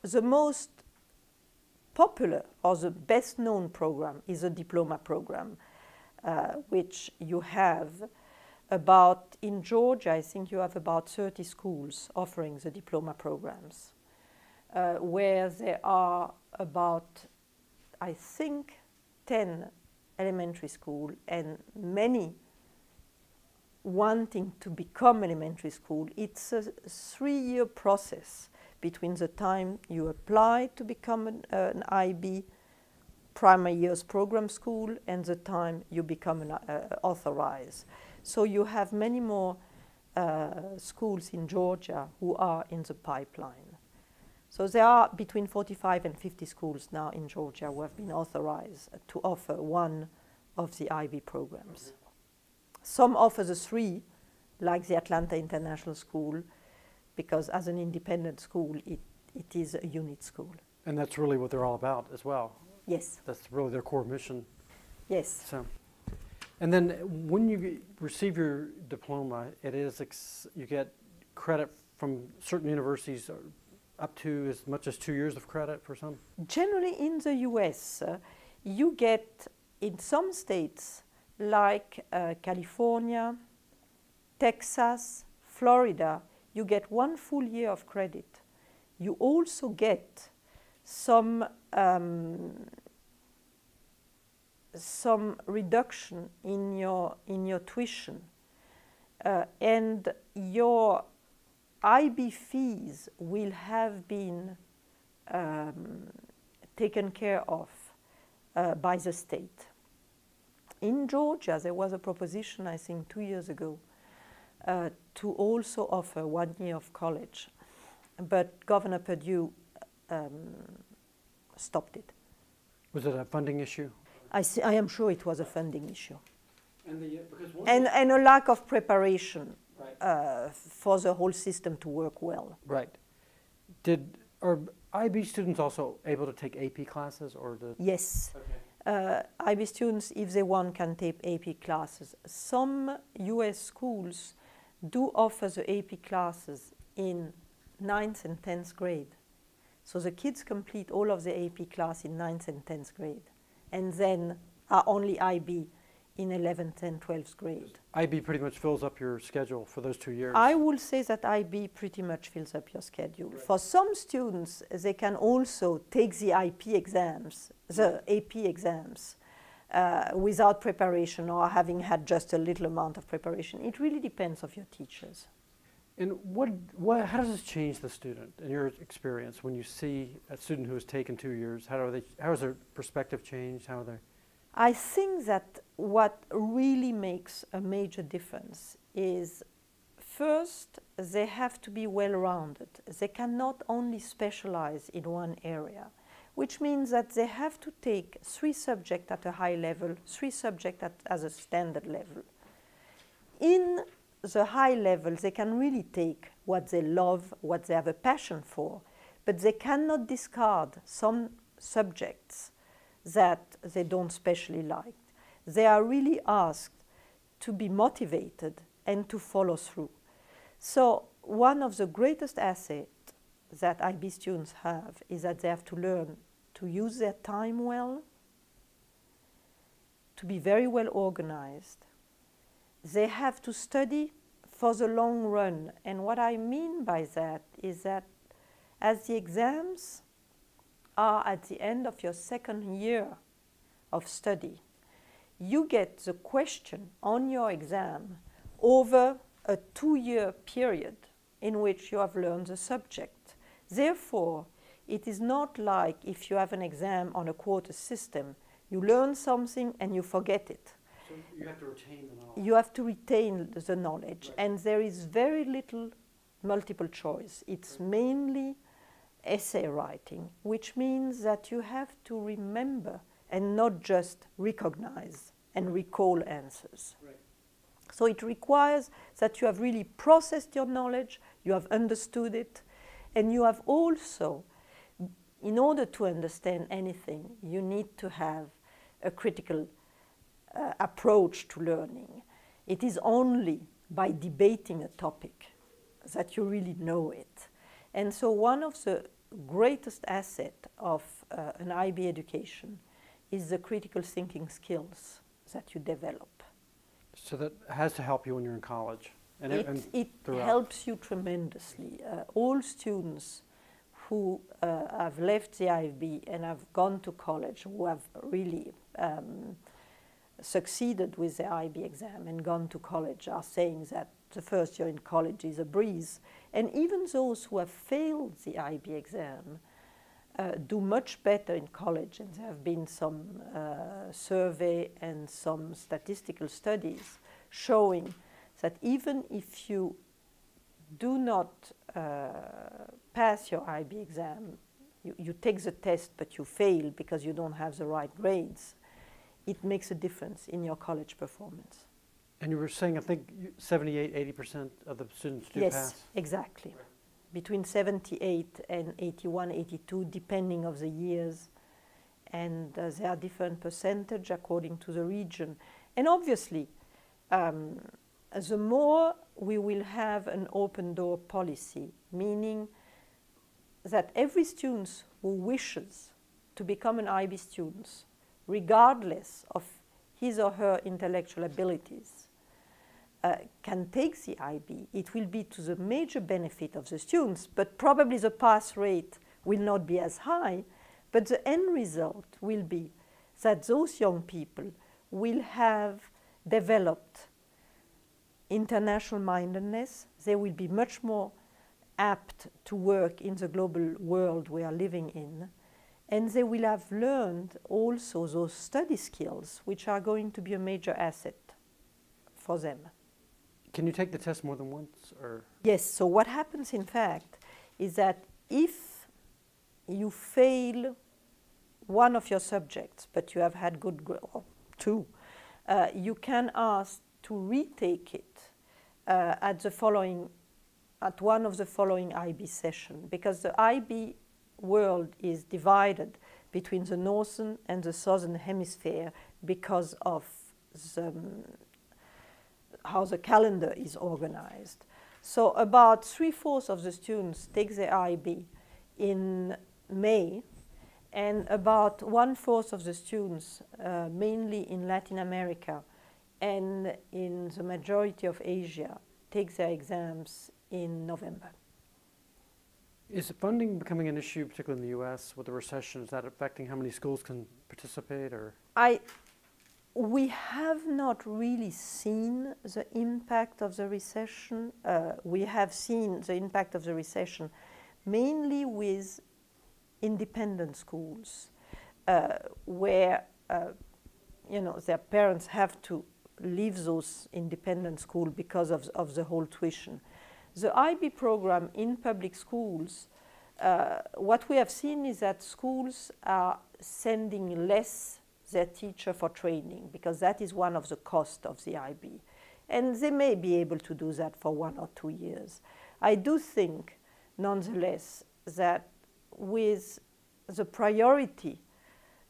the most popular or the best known program is a diploma program, which you have about, in Georgia, I think you have about 30 schools offering the diploma programs, where there are about, I think, 10 elementary school and many wanting to become elementary school. It's a 3-year process between the time you apply to become an IB primary years program school and the time you become an authorized. So you have many more schools in Georgia who are in the pipeline. So there are between 45 and 50 schools now in Georgia who have been authorized to offer one of the IB programs. Some offer the 3, like the Atlanta International School, because as an independent school, it is a unit school. And that's really what they're all about as well. Yes. That's really their core mission. Yes. So, and then when you receive your diploma, it is you get credit from certain universities up to as much as 2 years of credit for some? Generally in the US, you get, in some states like California, Texas, Florida, you get 1 full year of credit. You also get some reduction in your tuition, and your IB fees will have been taken care of by the state. In Georgia, there was a proposition, I think 2 years ago, to also offer 1 year of college, but Governor Perdue stopped it. Was it a funding issue? I am sure it was a funding issue. And, And a lack of preparation, right, for the whole system to work well. Right. Are IB students also able to take AP classes or the? Yes. Okay. IB students, if they want, can take AP classes. Some US schools do offer the AP classes in 9th and 10th grade. So the kids complete all of the AP class in 9th and 10th grade, and then are only IB in 11th and 12th grade. IB pretty much fills up your schedule for those 2 years. I will say that IB pretty much fills up your schedule. Right. For some students, they can also take the IP exams, the AP exams, without preparation or having had just a little amount of preparation. It really depends on your teachers. And how does this change the student in your experience when you see a student who has taken 2 years? How is their perspective changed? How are they? I think that what really makes a major difference is, first, they have to be well-rounded. They cannot only specialize in one area, which means that they have to take 3 subjects at a high level, 3 subjects as a standard level. In the high level, they can really take what they love, what they have a passion for, but they cannot discard some subjects that they don't specially like. They are really asked to be motivated and to follow through. So one of the greatest assets that IB students have is that they have to learn to use their time well, to be very well organized. They have to study for the long run. And what I mean by that is that as the exams are at the end of your 2nd year of study, you get the question on your exam over a 2-year period in which you have learned the subject. Therefore, it is not like if you have an exam on a quarter system, you learn something and you forget it. So you have to retain the knowledge. You have to retain the knowledge, Right. and there is very little multiple choice. It's mainly essay writing, which means that you have to remember and not just recognize and recall answers. Right. So it requires that you have really processed your knowledge, you have understood it, and you have also, in order to understand anything, you need to have a critical approach to learning. It is only by debating a topic that you really know it. And so one of the greatest asset of an IB education is the critical thinking skills that you develop. So that has to help you when you're in college. And it helps you tremendously. All students who have left the IB and have gone to college, who have really succeeded with the IB exam and gone to college, are saying that the first year in college is a breeze. And even those who have failed the IB exam do much better in college. And there have been some survey and some statistical studies showing that even if you do not pass your IB exam, you take the test but you fail because you don't have the right grades, it makes a difference in your college performance. And you were saying, I think 78, 80% of the students do pass? Yes, exactly. Between 78 and 81, 82, depending on the years. And there are different percentage according to the region. And obviously, the more we will have an open door policy, meaning that every student who wishes to become an IB student, regardless of his or her intellectual abilities, can take the IB, it will be to the major benefit of the students, but probably the pass rate will not be as high, but the end result will be that those young people will have developed international mindedness. They will be much more apt to work in the global world we are living in, and they will have learned also those study skills, which are going to be a major asset for them. Can you take the test more than once? Or? Yes, so what happens in fact is that if you fail one of your subjects, but you have had good grades, or two, you can ask to retake it at one of the following IB sessions, because the IB world is divided between the northern and the southern hemisphere because of how the calendar is organized. So about 3/4 of the students take the IB in May, and about 1/4 of the students, mainly in Latin America and in the majority of Asia, take their exams in November. Is funding becoming an issue, particularly in the U.S. with the recession? Is that affecting how many schools can participate? Or we have not really seen the impact of the recession. We have seen the impact of the recession mainly with independent schools, where their parents have to leave those independent schools because of the whole tuition. The IB program in public schools, what we have seen is that schools are sending less their teacher for training, because that is one of the costs of the IB. And they may be able to do that for 1 or 2 years. I do think, nonetheless, that with the priority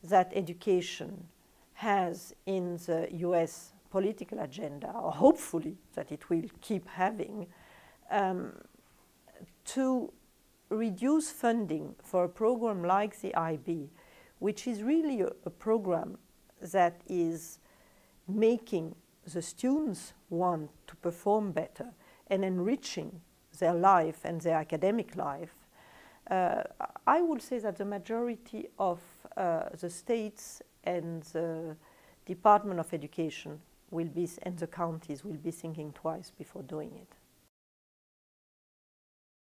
that education has in the US political agenda, or hopefully that it will keep having, to reduce funding for a program like the IB, which is really a program that is making the students want to perform better and enriching their life and their academic life. I would say that the majority of the states and the Department of Education and the counties will be thinking twice before doing it.